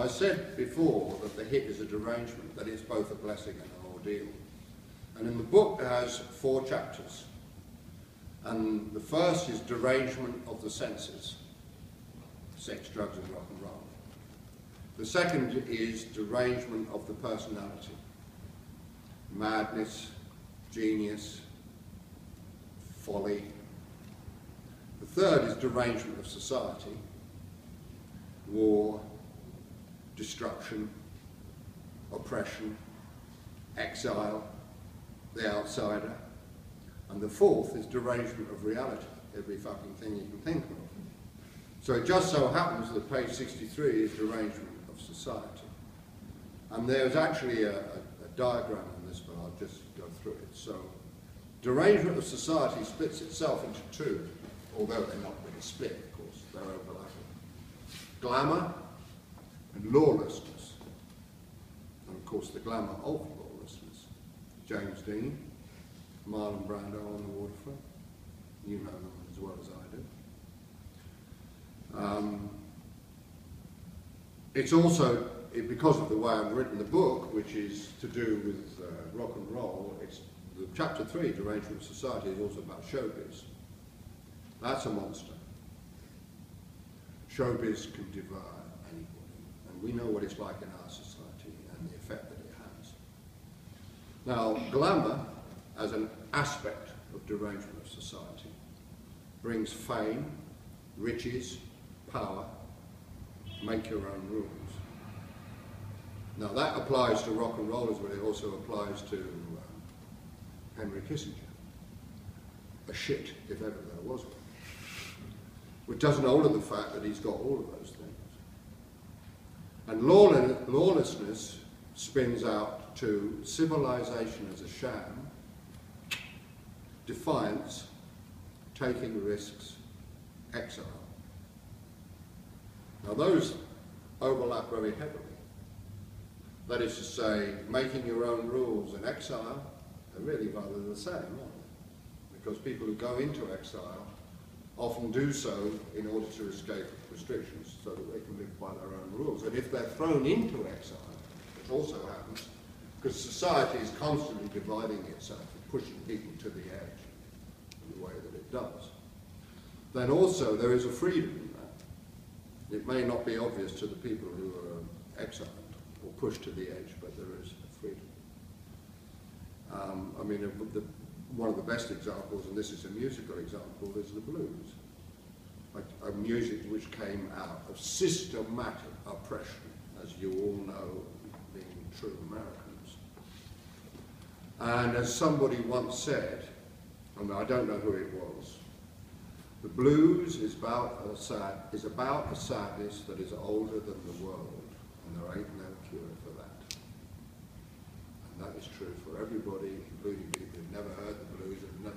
I said before that the hit is a derangement, that it's both a blessing and an ordeal. And in the book it has 4 chapters. And the first is derangement of the senses, sex, drugs and rock and roll. The second is derangement of the personality, madness, genius, folly. The third is derangement of society, war, destruction, oppression, exile, the outsider. And the fourth is derangement of reality, every fucking thing you can think of. So it just so happens that page 63 is derangement of society. And there's actually a diagram on this, but I'll just go through it. So derangement of society splits itself into 2, although they're not really split, of course, they're overlapping. Glamour and lawlessness. And of course the glamour of lawlessness. James Dean, Marlon Brando on the waterfront. You know them as well as I do. It's also, because of the way I've written the book, which is to do with rock and roll, it's the chapter 3, Derangement of Society, is also about showbiz. That's a monster. Showbiz can devour anybody, and we know what it's like in our society and the effect that it has. Now, glamour, as an aspect of derangement of society, brings fame, riches, power, make your own rules. Now that applies to rock and rollers, but it also applies to Henry Kissinger. A shit, if ever there was one. Which doesn't alter the fact that he's got all of those things. And lawlessness spins out to civilization as a sham, defiance, taking risks, exile. Now those overlap very heavily. That is to say, making your own rules and exile are really rather the same, aren't they? Because people who go into exile often do so in order to escape restrictions so that they can live by their own rules. And if they're thrown into exile, which also happens, because society is constantly dividing itself and pushing people to the edge in the way that it does, then also there is a freedom in that. It may not be obvious to the people who are exiled or pushed to the edge, but there is a freedom. I mean, one of the best examples, and this is a musical example, is the blues. Like a music which came out of systematic oppression, as you all know, being true Americans. And as somebody once said, and I don't know who it was, the blues is about a sadness that is older than the world, and there ain't no cure for that. And that is true for everybody, including people who've never heard the blues and never